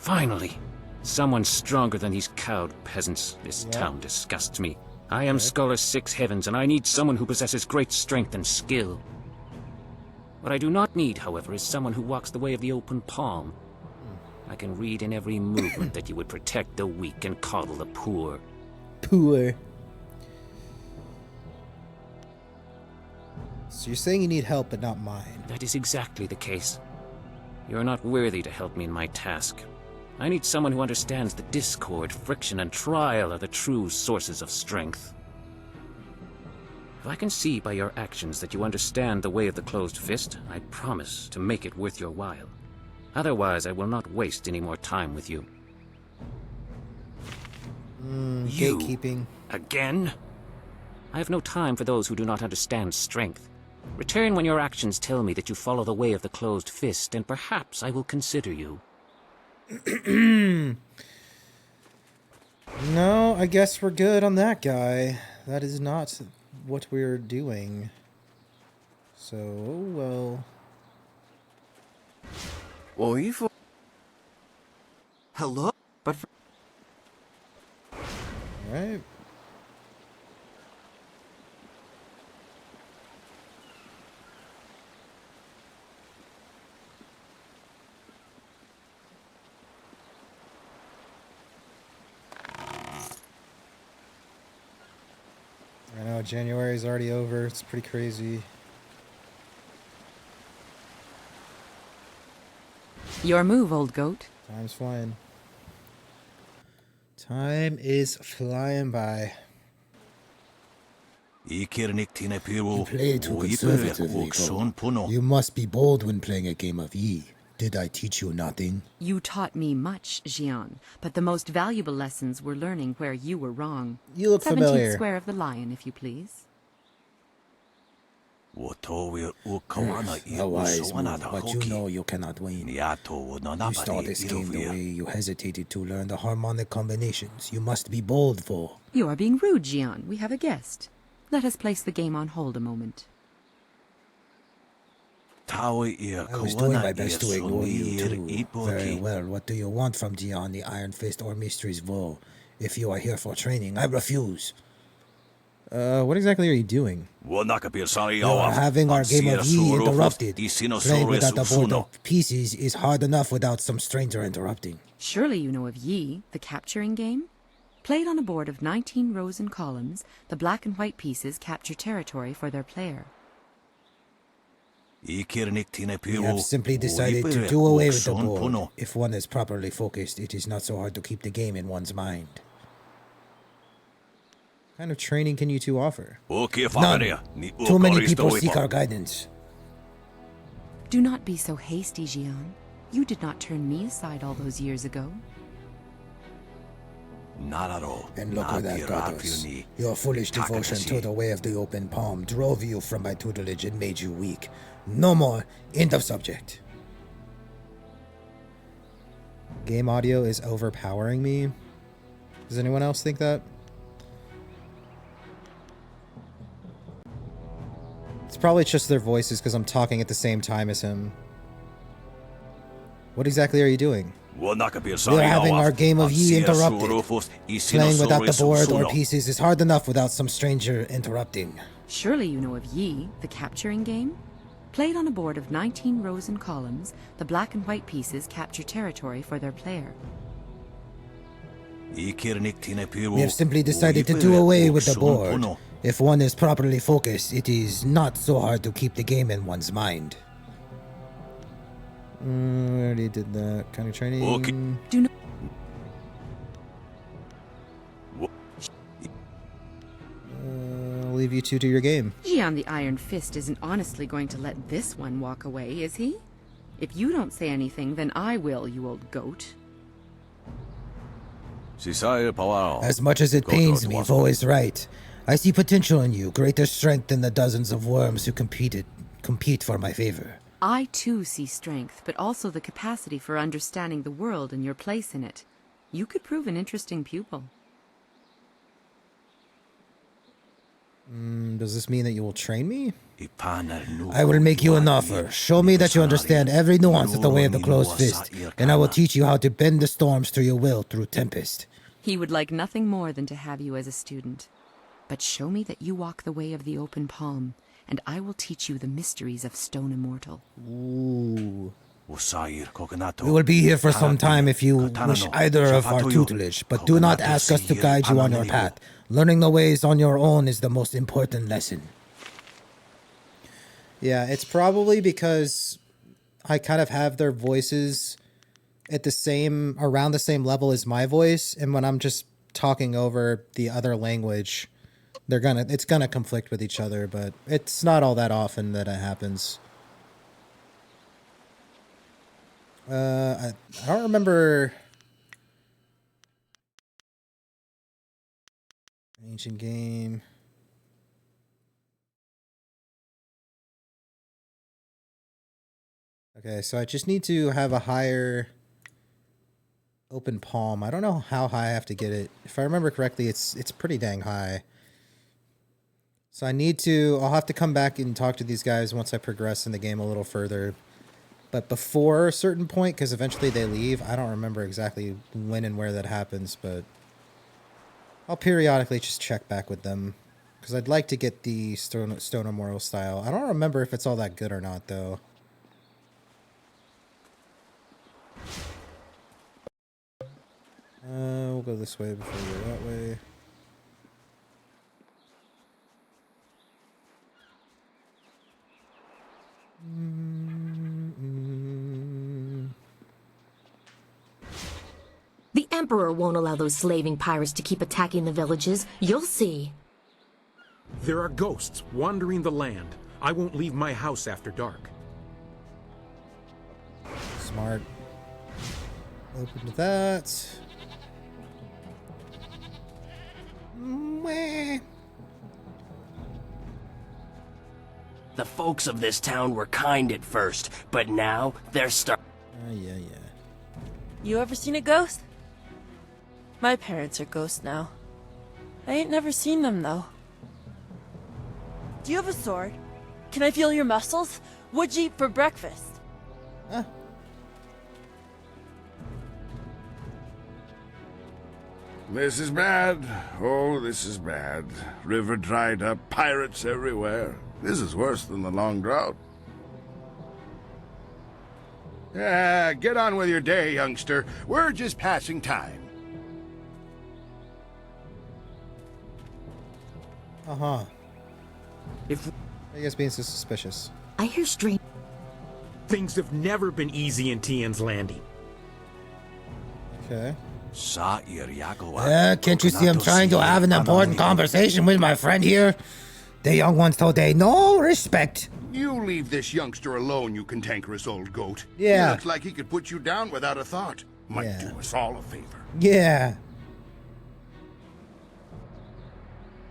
Finally! Someone stronger than these cowed peasants. This town disgusts me. I am Scholar Six Heavens, and I need someone who possesses great strength and skill. What I do not need, however, is someone who walks the way of the open palm. I can read in every movement that you would protect the weak and coddle the poor. Poor. So you're saying you need help, but not mine. That is exactly the case. You are not worthy to help me in my task. I need someone who understands the discord, friction, and trial are the true sources of strength. If I can see by your actions that you understand the way of the closed fist, I promise to make it worth your while. Otherwise, I will not waste any more time with you. You, gatekeeping. Again? I have no time for those who do not understand strength. Return when your actions tell me that you follow the way of the closed fist, and perhaps I will consider you. No, I guess we're good on that guy. That is not what we're doing. So, well. Hello? But for Alright. I know, January's already over. It's pretty crazy. Your move, old goat. Time's flying. Time is flying by. You play too conservatively, Go. You must be bold when playing a game of Yi. Did I teach you nothing? You taught me much, Jian, but the most valuable lessons were learning where you were wrong. You look 17th familiar. Square of the Lion, if you please. A wise move, but you know you cannot win. You start this game the way you hesitated to learn the harmonic combinations. You must be bold, Vo. You are being rude, Jian. We have a guest. Let us place the game on hold a moment. I was doing my best to ignore you too. Very well. What do you want from Jian, the Iron Fist, or Mysteries Vo? If you are here for training, I refuse. What exactly are you doing? You are having our game of Yi interrupted. Playing without the board of pieces is hard enough without some stranger interrupting. Surely you know of Yi, the capturing game? Played on a board of 19 rows and columns, the black and white pieces capture territory for their player. We have simply decided to do away with the board. If one is properly focused, it is not so hard to keep the game in one's mind. What kind of training can you two offer? None. Too many people seek our guidance. Do not be so hasty, Jian. You did not turn me aside all those years ago. And look where that got us. Your foolish devotion to the way of the open palm drove you from my tutelage and made you weak. No more. End of subject. Game audio is overpowering me. Does anyone else think that? It's probably just their voices because I'm talking at the same time as him. What exactly are you doing? We're having our game of Yi interrupted. Playing without the board or pieces is hard enough without some stranger interrupting. Surely you know of Yi, the capturing game? Played on a board of 19 rows and columns, the black and white pieces capture territory for their player. We have simply decided to do away with the board. If one is properly focused, it is not so hard to keep the game in one's mind. I already did that kind of training. Do not. I'll leave you two to your game. Jian the Iron Fist isn't honestly going to let this one walk away, is he? If you don't say anything, then I will, you old goat. As much as it pains me, Vo is right. I see potential in you, greater strength than the dozens of worms who compete for my favor. I too see strength, but also the capacity for understanding the world and your place in it. You could prove an interesting pupil. Does this mean that you will train me? I will make you an offer. Show me that you understand every nuance of the way of the closed fist, and I will teach you how to bend the storms to your will through tempest. He would like nothing more than to have you as a student. But show me that you walk the way of the open palm, and I will teach you the mysteries of Stone Immortal. Ooh. We will be here for some time if you wish either of our tutelage, but do not ask us to guide you on your path. Learning the ways on your own is the most important lesson. Yeah, it's probably because I kind of have their voices at around the same level as my voice, and when I'm just talking over the other language, it's gonna conflict with each other, but it's not all that often that it happens. I don't remember. Ancient game. Okay, so I just need to have a higher open palm. I don't know how high I have to get it. If I remember correctly, it's pretty dang high. So I'll have to come back and talk to these guys once I progress in the game a little further. But before a certain point, because eventually they leave, I don't remember exactly when and where that happens, but I'll periodically just check back with them. Because I'd like to get the Stone Immortal style. I don't remember if it's all that good or not, though. We'll go this way before we go that way. The Emperor won't allow those slaving pirates to keep attacking the villages. You'll see. There are ghosts wandering the land. I won't leave my house after dark. Smart. Open to that. Meh. The folks of this town were kind at first, but now they're Yeah. You ever seen a ghost? My parents are ghosts now. I ain't never seen them, though. Do you have a sword? Can I feel your muscles? What'd you eat for breakfast? Huh? This is bad. Oh, this is bad. River dried up, pirates everywhere. This is worse than the long drought. Yeah, get on with your day, youngster. We're just passing time. Uh-huh. If I guess being so suspicious. I hear strange. things have never been easy in Tien's Landing. Okay. Can't you see I'm trying to have an important conversation with my friend here? The young ones today, no respect. You leave this youngster alone, you cantankerous old goat. Yeah. He looks like he could put you down without a thought. Might do us all a favor. Yeah.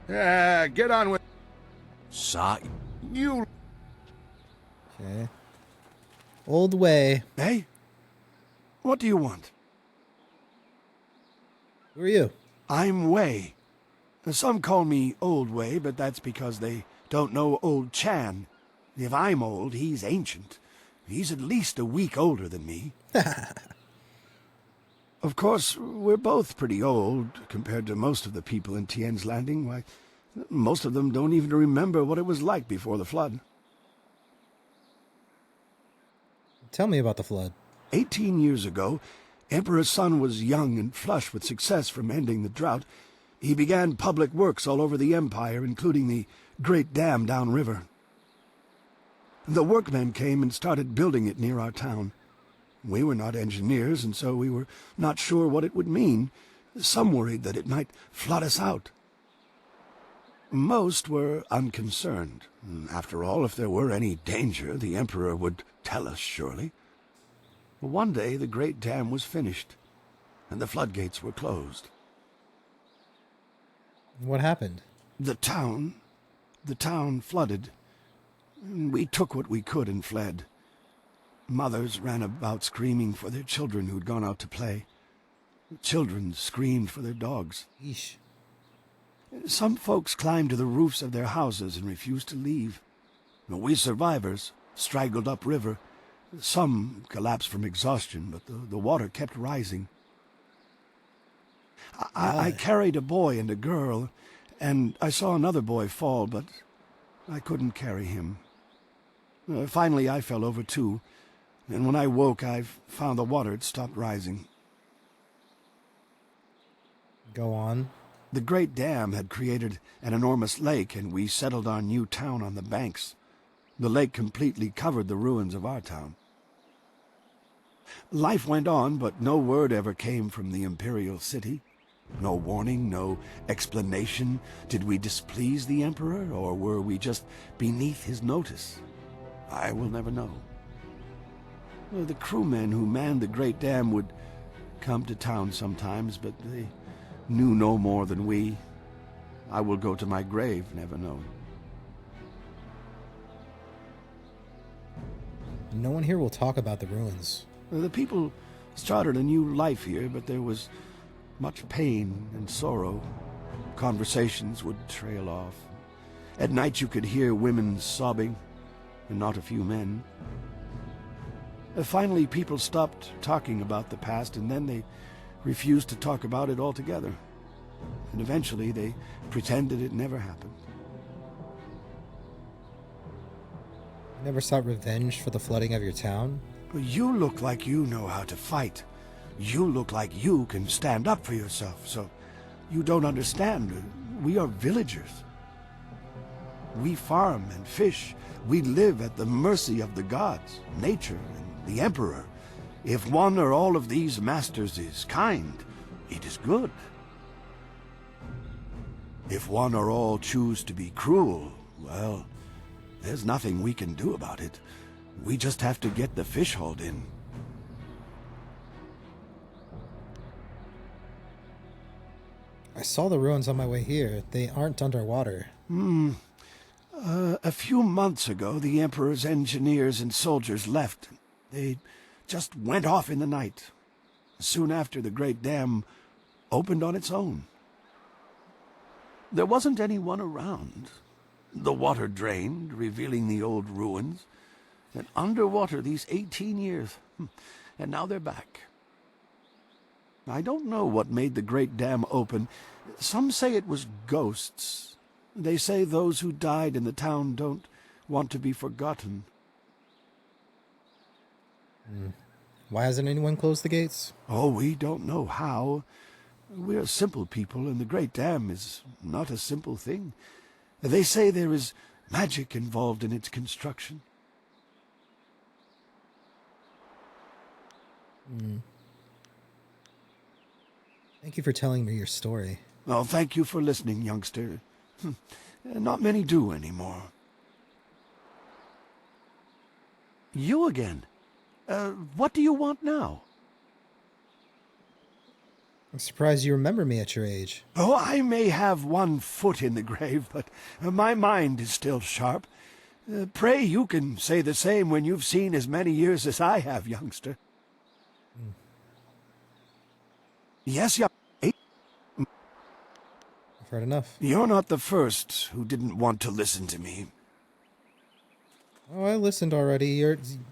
Yeah, get on with... You... Okay. Old way. Hey? What do you want? Who are you? I'm Wei. Some call me Old Wei, but that's because they don't know Old Chan. If I'm old, he's ancient. He's at least a week older than me. Of course, we're both pretty old compared to most of the people in Tien's Landing. Why, most of them don't even remember what it was like before the flood. Tell me about the flood. 18 years ago, Emperor Sun was young and flush with success from ending the drought. He began public works all over the empire, including the great dam downriver. The workmen came and started building it near our town. We were not engineers, and so we were not sure what it would mean. Some worried that it might flood us out. Most were unconcerned. After all, if there were any danger, the Emperor would tell us, surely. One day the great dam was finished, and the floodgates were closed. What happened? The town flooded. We took what we could and fled. Mothers ran about screaming for their children who'd gone out to play. Children screamed for their dogs. Yeesh. Some folks climbed to the roofs of their houses and refused to leave. We survivors straggled upriver. Some collapsed from exhaustion, but the water kept rising. I carried a boy and a girl, and I saw another boy fall, but I couldn't carry him. Finally, I fell over too, and when I woke, I found the water had stopped rising. Go on. The great dam had created an enormous lake, and we settled our new town on the banks. The lake completely covered the ruins of our town. Life went on, but no word ever came from the imperial city. No warning, no explanation. Did we displease the emperor, or were we just beneath his notice? I will never know. The crewmen who manned the great dam would come to town sometimes, but they knew no more than we. I will go to my grave never knowing. No one here will talk about the ruins. The people started a new life here, but there was much pain and sorrow. Conversations would trail off. At night you could hear women sobbing, and not a few men. Finally, people stopped talking about the past, and then they refused to talk about it altogether. And eventually they pretended it never happened. You never sought revenge for the flooding of your town? But you look like you know how to fight. You look like you can stand up for yourself, so you don't understand. We are villagers. We farm and fish. We live at the mercy of the gods, nature, and the emperor. If one or all of these masters is kind, it is good. If one or all choose to be cruel, well, there's nothing we can do about it. We just have to get the fish hauled in. I saw the ruins on my way here. They aren't underwater. A few months ago, the Emperor's engineers and soldiers left. They just went off in the night. Soon after, the great dam opened on its own. There wasn't anyone around. The water drained, revealing the old ruins. And underwater these 18 years. And now they're back. I don't know what made the great dam open. Some say it was ghosts. They say those who died in the town don't want to be forgotten. Why hasn't anyone closed the gates? Oh, we don't know how. We're simple people, and the great dam is not a simple thing. They say there is magic involved in its construction. Thank you for telling me your story. Oh, thank you for listening, youngster. Not many do anymore. You again? What do you want now? I'm surprised you remember me at your age. Oh, I may have one foot in the grave, but my mind is still sharp. Pray you can say the same when you've seen as many years as I have, youngster. Yes, young. I've heard enough. You're not the first who didn't want to listen to me. Oh, I listened already.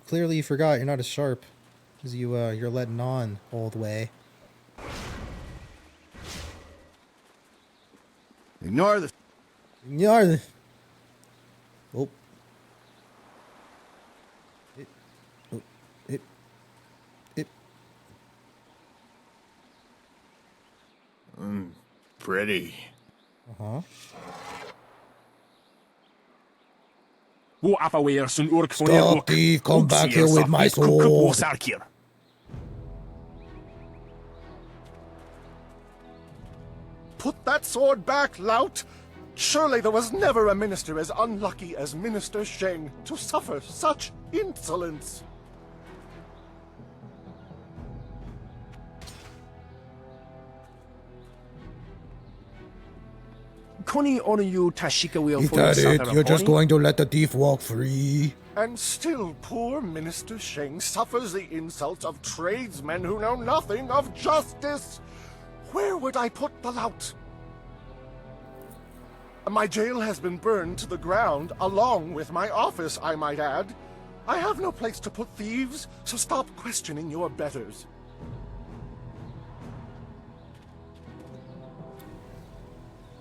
Clearly you forgot. You're not as sharp as you're letting on, old way. Ignore the... Oh. Pretty. Uh-huh. Stop, thief! Come back here with my sword! Put that sword back, lout! Surely there was never a minister as unlucky as Minister Sheng to suffer such insolence! Is that it? You're just going to let the thief walk free? And still poor Minister Sheng suffers the insults of tradesmen who know nothing of justice! Where would I put the lout? My jail has been burned to the ground, along with my office, I might add. I have no place to put thieves, so stop questioning your betters.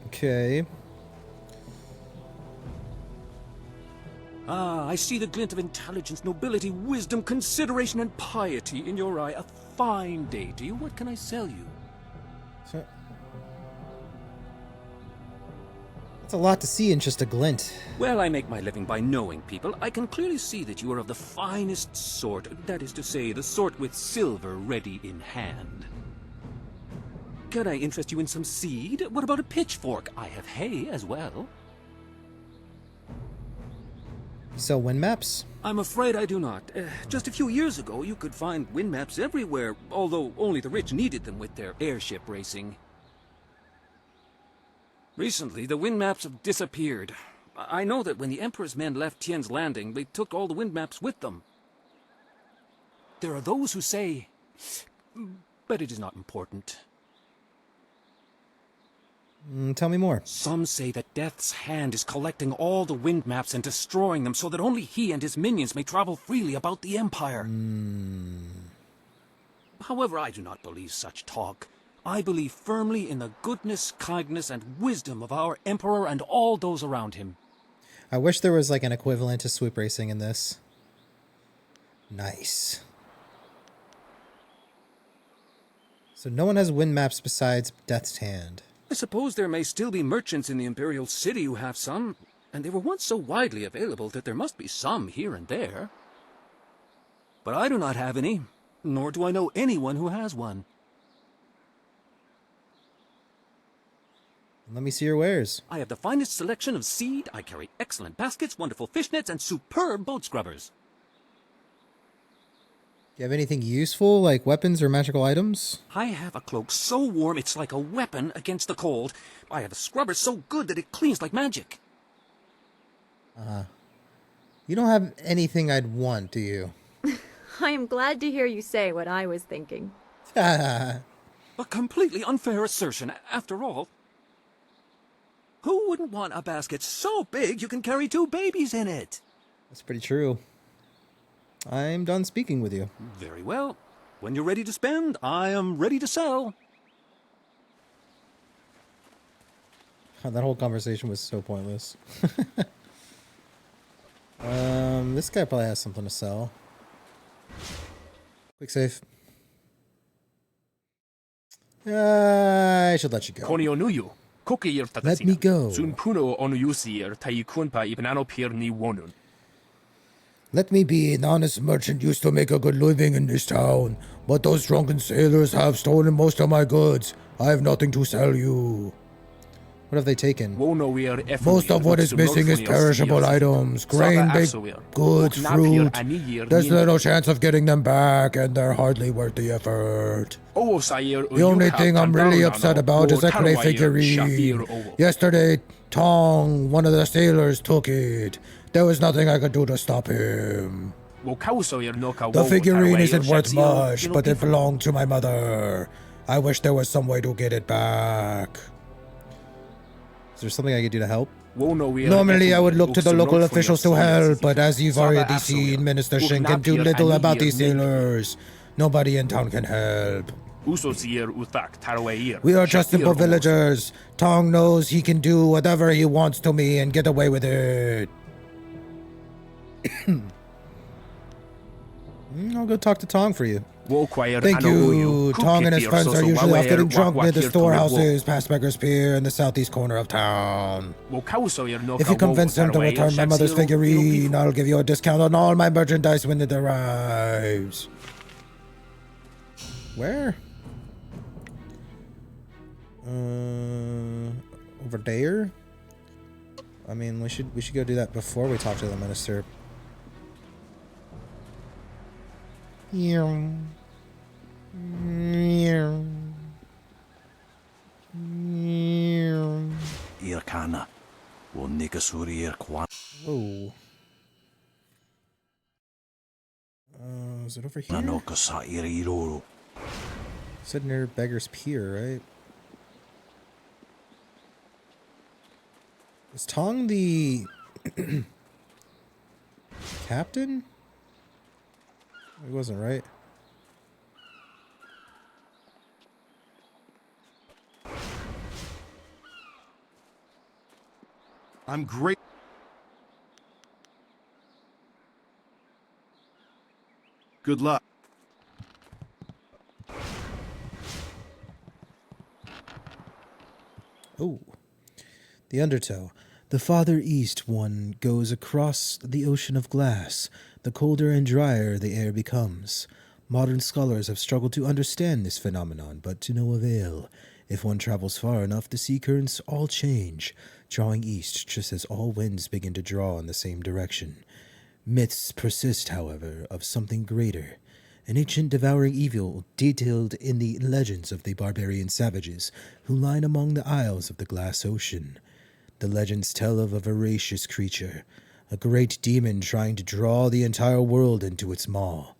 Okay. Ah, I see the glint of intelligence, nobility, wisdom, consideration, and piety in your eye. A fine day to you. What can I sell you? So, that's a lot to see in just a glint. Well, I make my living by knowing people. I can clearly see that you are of the finest sort. That is to say, the sort with silver ready in hand. Can I interest you in some seed? What about a pitchfork? I have hay as well. You sell wind maps? I'm afraid I do not. Just a few years ago, you could find wind maps everywhere, although only the rich needed them with their airship racing. Recently, the wind maps have disappeared. I know that when the Emperor's men left Tien's Landing, they took all the wind maps with them. There are those who say... but it is not important. Tell me more. Some say that Death's Hand is collecting all the wind maps and destroying them so that only he and his minions may travel freely about the Empire. However, I do not believe such talk. I believe firmly in the goodness, kindness, and wisdom of our Emperor and all those around him. I wish there was like an equivalent to swoop racing in this. Nice. So no one has wind maps besides Death's Hand. I suppose there may still be merchants in the Imperial City who have some, and they were once so widely available that there must be some here and there. But I do not have any, nor do I know anyone who has one. Let me see your wares. I have the finest selection of seed, I carry excellent baskets, wonderful fishnets, and superb boat scrubbers. Do you have anything useful, like weapons or magical items? I have a cloak so warm it's like a weapon against the cold. I have a scrubber so good that it cleans like magic. You don't have anything I'd want, do you? I am glad to hear you say what I was thinking. A completely unfair assertion, after all. Who wouldn't want a basket so big you can carry 2 babies in it? That's pretty true. I'm done speaking with you. Very well. When you're ready to spend, I am ready to sell. That whole conversation was so pointless. This guy probably has something to sell. Quick save. I should let you go. Let me go. Let me be an honest merchant used to make a good living in this town, but those drunken sailors have stolen most of my goods. I have nothing to sell you. What have they taken? Most of what is missing is perishable items, grain, baked goods, fruit. There's little chance of getting them back, and they're hardly worth the effort. The only thing I'm really upset about is that clay figurine. Yesterday, Tong, one of the sailors, took it. There was nothing I could do to stop him. The figurine isn't worth much, but it belonged to my mother. I wish there was some way to get it back. Is there something I could do to help? Normally I would look to the local officials to help, but as you've already seen, Minister Sheng can do little about these sailors. Nobody in town can help. We are just simple villagers. Tong knows he can do whatever he wants to me and get away with it. I'll go talk to Tong for you. Thank you. Tong and his friends are usually off getting drunk near the storehouses past Beggar's Pier in the southeast corner of town. If you convince him to return my mother's figurine, I'll give you a discount on all my merchandise when it arrives. Where? Over there? I mean, we should go do that before we talk to the minister. Whoa. Is it over here? Said near Beggar's Pier, right? Is Tong the captain? He wasn't, right? I'm great. Good luck. Oh. The undertow. The farther east one goes across the ocean of glass, the colder and drier the air becomes. Modern scholars have struggled to understand this phenomenon, but to no avail. If one travels far enough, the sea currents all change, drawing east just as all winds begin to draw in the same direction. Myths persist, however, of something greater. An ancient devouring evil detailed in the legends of the barbarian savages who line among the isles of the glass ocean. The legends tell of a voracious creature, a great demon trying to draw the entire world into its maw.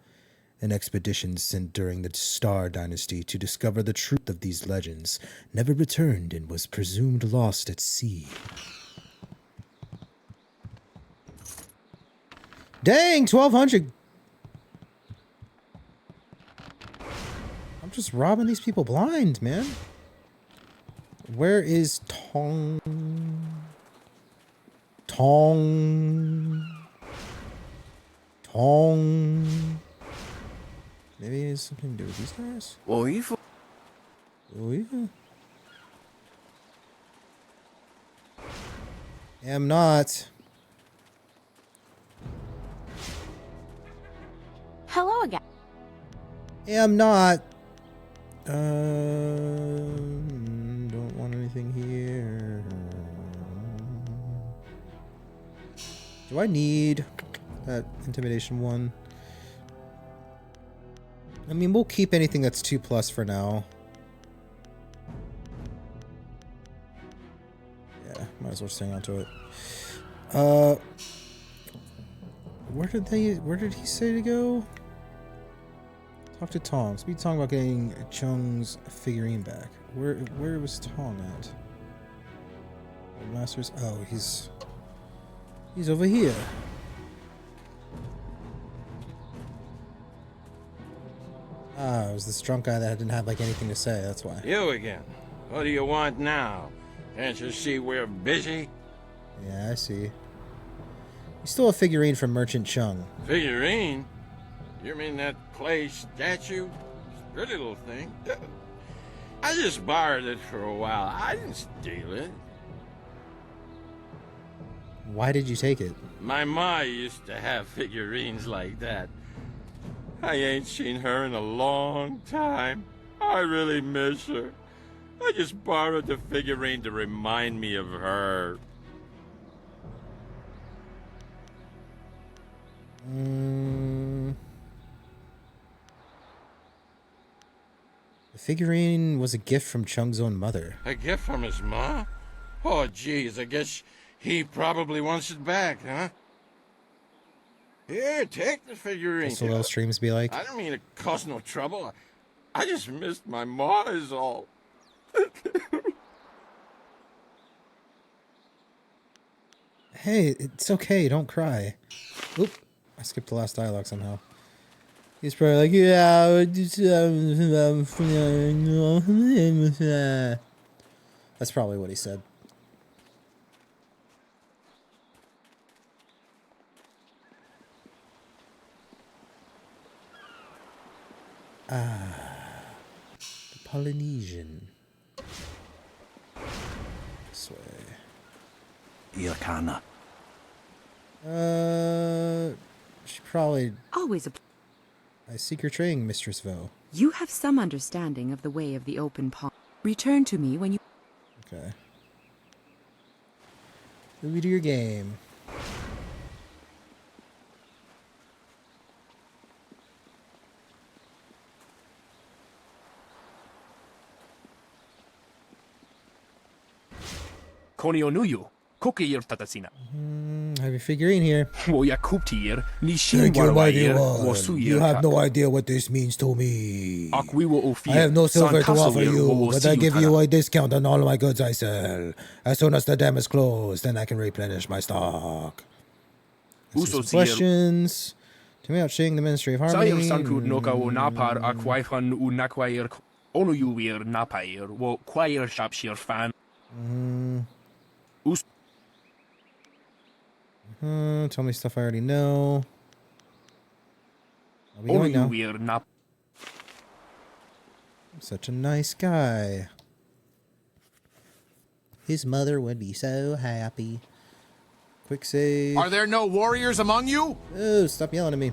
An expedition sent during the Star Dynasty to discover the truth of these legends never returned and was presumed lost at sea. Dang, 1,200! I'm just robbing these people blind, man. Where is Tong? Tong. Maybe it has something to do with these guys? Oh, yeah. Am not. Hello again. Am not. Don't want anything here. Do I need that intimidation one? I mean, we'll keep anything that's 2+ for now. Yeah, might as well just hang on to it. Where did he say to go? Talk to Tong. Speak to Tong about getting Chung's figurine back. Where was Tong at? Masters. Oh, he's over here. Ah, it was this drunk guy that didn't have like anything to say. That's why. You again. What do you want now? Can't you see we're busy? Yeah, I see. You stole a figurine from Merchant Chung. Figurine? You mean that clay statue? Pretty little thing. I just borrowed it for a while. I didn't steal it. Why did you take it? My ma used to have figurines like that. I ain't seen her in a long time. I really miss her. I just borrowed the figurine to remind me of her. The figurine was a gift from Chung's own mother. A gift from his ma? Oh, geez, I guess he probably wants it back, huh? Here, take the figurine. That's what little streams be like. I don't mean to cause no trouble. I just missed my ma is all. Hey, it's okay. Don't cry. Oop. I skipped the last dialogue somehow. He's probably like, yeah, that's probably what he said. Ah, the Polynesian. This way. Ilkana. She probably. Always a. I seek your training, Mistress Vo. You have some understanding of the way of the open palm. Return to me when you. Okay. Movie to your game. have your figurine here. Thank you, mighty one. You have no idea what this means to me. I have no silver to offer you, but I give you a discount on all my goods I sell. As soon as the dam is closed, then I can replenish my stock. Some questions. Tell me about Sheng, the Ministry of Harmony. Tell me stuff I already know. I'll be going now. I'm such a nice guy. His mother would be so happy. Quick save. Are there no warriors among you? Oh, stop yelling at me.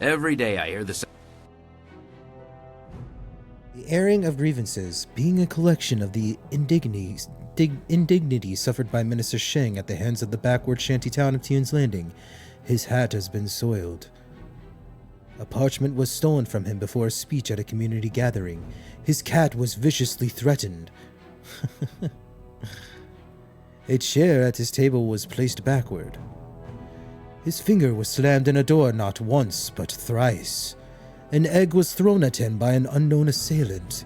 Every day I hear the airing of grievances, being a collection of the indignities suffered by Minister Sheng at the hands of the backward shanty town of Tian's Landing. His hat has been soiled. A parchment was stolen from him before a speech at a community gathering. His cat was viciously threatened. A chair at his table was placed backward. His finger was slammed in a door not once, but thrice. An egg was thrown at him by an unknown assailant.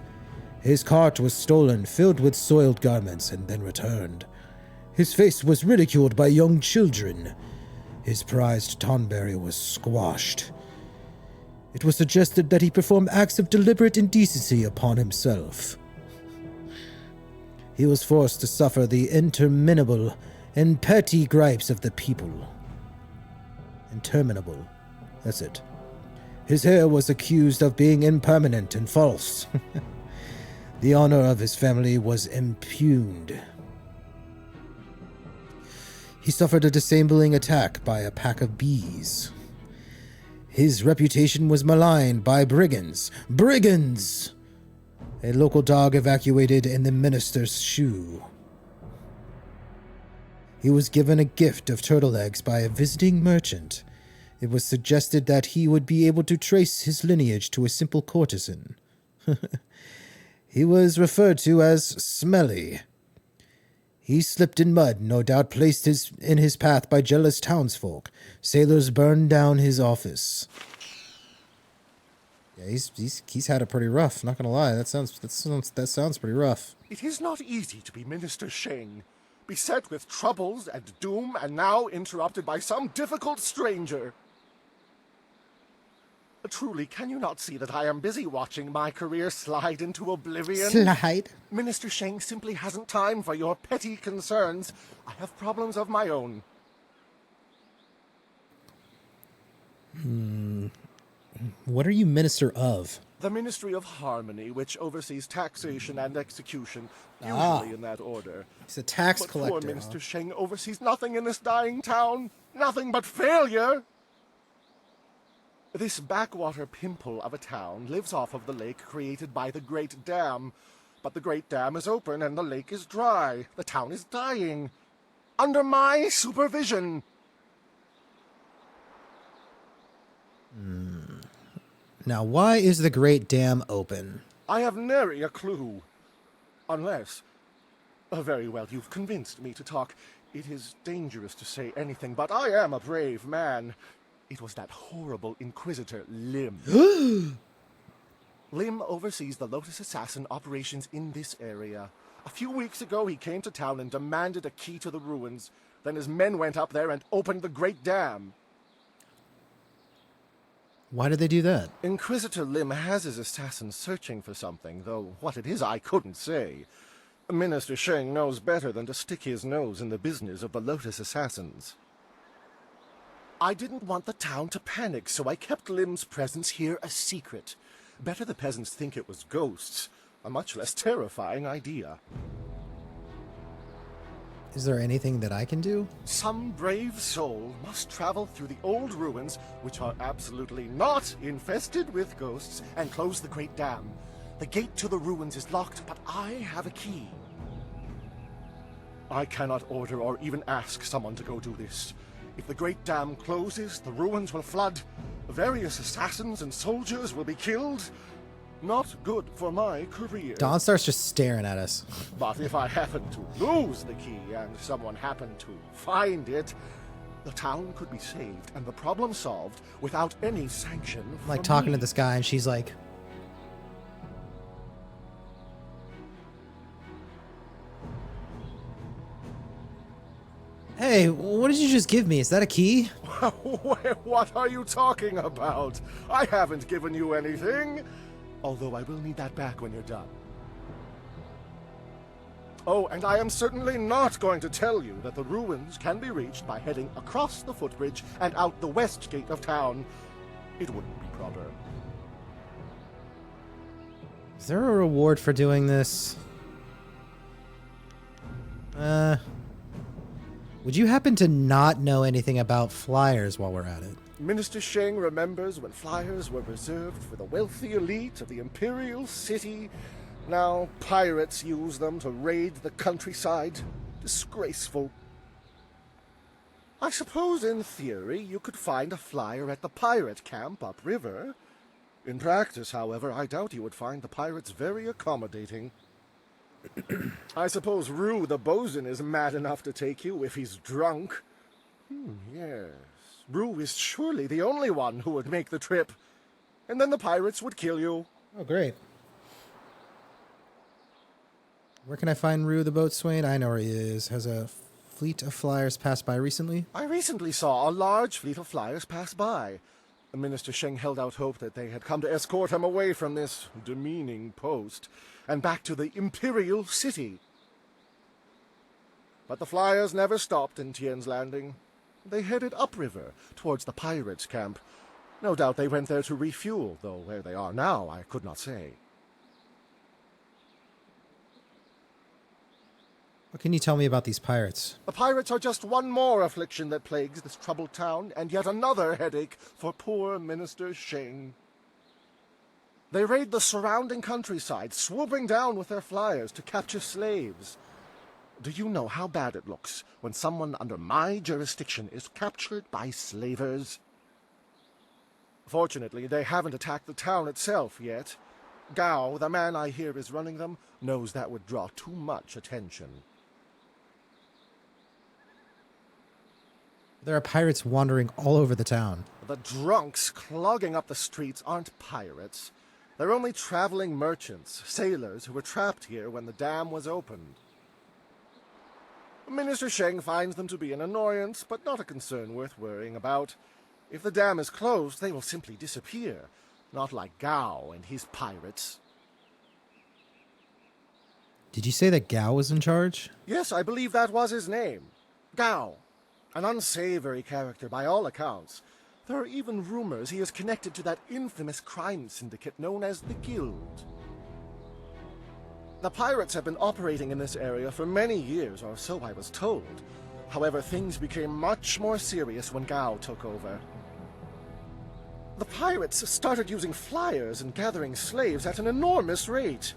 His cart was stolen, filled with soiled garments, and then returned. His face was ridiculed by young children. His prized tonberry was squashed. It was suggested that he perform acts of deliberate indecency upon himself. He was forced to suffer the interminable and petty gripes of the people. Interminable. That's it. His hair was accused of being impermanent and false. The honor of his family was impugned. He suffered a disabling attack by a pack of bees. His reputation was maligned by brigands. Brigands! A local dog evacuated in the minister's shoe. He was given a gift of turtle eggs by a visiting merchant. It was suggested that he would be able to trace his lineage to a simple courtesan. He was referred to as Smelly. He slipped in mud, no doubt placed in his path by jealous townsfolk. Sailors burned down his office. Yeah, he's had it pretty rough, not gonna lie. That sounds pretty rough. It is not easy to be Minister Sheng, beset with troubles and doom, and now interrupted by some difficult stranger. Truly, can you not see that I am busy watching my career slide into oblivion? Slide? Minister Sheng simply hasn't time for your petty concerns. I have problems of my own. What are you minister of? The Ministry of Harmony, which oversees taxation and execution, usually in that order. He's a tax but collector. Poor Minister Sheng oversees nothing in this dying town. Nothing but failure. This backwater pimple of a town lives off of the lake created by the Great Dam. But the Great Dam is open and the lake is dry. The town is dying. Under my supervision. Now, why is the Great Dam open? I have nary a clue. Unless... very well, you've convinced me to talk. It is dangerous to say anything, but I am a brave man. It was that horrible Inquisitor, Lim. Lim oversees the Lotus Assassin operations in this area. A few weeks ago, he came to town and demanded a key to the ruins. Then his men went up there and opened the Great Dam. Why did they do that? Inquisitor Lim has his assassins searching for something, though what it is I couldn't say. Minister Sheng knows better than to stick his nose in the business of the Lotus Assassins. I didn't want the town to panic, so I kept Lim's presence here a secret. Better the peasants think it was ghosts. A much less terrifying idea. Is there anything that I can do? Some brave soul must travel through the old ruins, which are absolutely not infested with ghosts, and close the Great Dam. The gate to the ruins is locked, but I have a key. I cannot order or even ask someone to go do this. If the Great Dam closes, the ruins will flood. Various assassins and soldiers will be killed. Not good for my career. Dawnstar's just staring at us. But if I happen to lose the key and someone happened to find it, the town could be saved and the problem solved without any sanction I'm like talking to this guy and she's like, hey, what did you just give me? Is that a key? What are you talking about? I haven't given you anything. Although I will need that back when you're done. Oh, and I am certainly not going to tell you that the ruins can be reached by heading across the footbridge and out the west gate of town. It wouldn't be proper. Is there a reward for doing this? Would you happen to not know anything about flyers while we're at it? Minister Sheng remembers when flyers were reserved for the wealthy elite of the Imperial City. Now pirates use them to raid the countryside. Disgraceful. I suppose in theory you could find a flyer at the pirate camp upriver. In practice, however, I doubt you would find the pirates very accommodating. I suppose Rue the bosun is mad enough to take you if he's drunk. Yes. Rue is surely the only one who would make the trip. And then the pirates would kill you. Oh, great. Where can I find Rue the boatswain? I know where he is. Has a fleet of flyers passed by recently? I recently saw a large fleet of flyers pass by. Minister Sheng held out hope that they had come to escort him away from this demeaning post and back to the Imperial City. But the flyers never stopped in Tien's Landing. They headed upriver towards the pirates' camp. No doubt they went there to refuel, though where they are now I could not say. What can you tell me about these pirates? The pirates are just one more affliction that plagues this troubled town, and yet another headache for poor Minister Sheng. They raid the surrounding countryside, swooping down with their flyers to capture slaves. Do you know how bad it looks when someone under my jurisdiction is captured by slavers? Fortunately, they haven't attacked the town itself yet. Gao, the man I hear is running them, knows that would draw too much attention. There are pirates wandering all over the town. The drunks clogging up the streets aren't pirates. They're only traveling merchants, sailors who were trapped here when the dam was opened. Minister Sheng finds them to be an annoyance, but not a concern worth worrying about. If the dam is closed, they will simply disappear, not like Gao and his pirates. Did you say that Gao was in charge? Yes, I believe that was his name. Gao. An unsavory character by all accounts. There are even rumors he is connected to that infamous crime syndicate known as the Guild. The pirates have been operating in this area for many years, or so I was told. However, things became much more serious when Gao took over. The pirates started using flyers and gathering slaves at an enormous rate.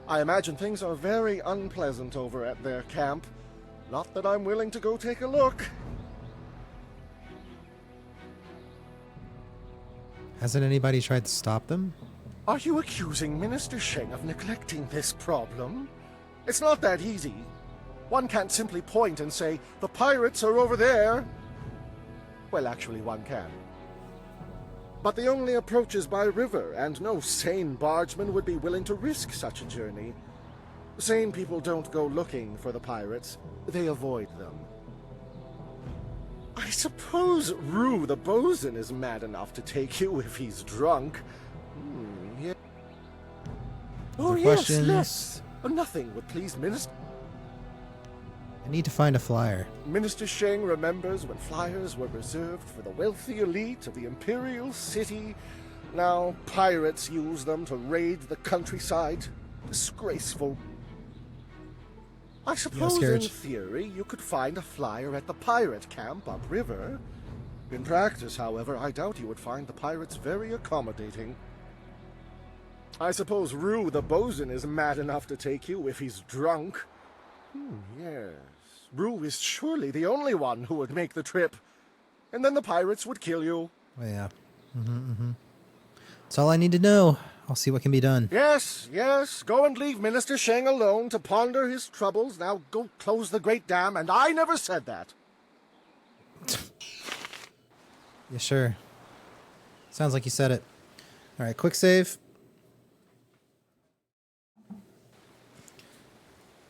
I imagine things are very unpleasant over at their camp. Not that I'm willing to go take a look. Hasn't anybody tried to stop them? Are you accusing Minister Sheng of neglecting this problem? It's not that easy. One can't simply point and say, the pirates are over there. Well, actually, one can. But the only approach is by river, and no sane bargeman would be willing to risk such a journey. Sane people don't go looking for the pirates. They avoid them. I suppose Rue the bosun is mad enough to take you if he's drunk. Yeah. Oh, yes, yes. Nothing would please Minister... I need to find a flyer. Minister Sheng remembers when flyers were reserved for the wealthy elite of the Imperial City. Now pirates use them to raid the countryside. Disgraceful. I suppose in theory you could find a flyer at the pirate camp upriver. In practice, however, I doubt you would find the pirates very accommodating. I suppose Rue the bosun is mad enough to take you if he's drunk. Yes. Rue is surely the only one who would make the trip. And then the pirates would kill you. Oh, yeah. That's all I need to know. I'll see what can be done. Yes, yes. Go and leave Minister Sheng alone to ponder his troubles. Now go close the great dam, and I never said that. Yeah, sure. Sounds like you said it. All right, quick save.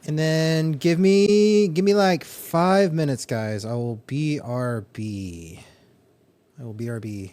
And then give me like 5 minutes, guys. I will BRB. I will BRB.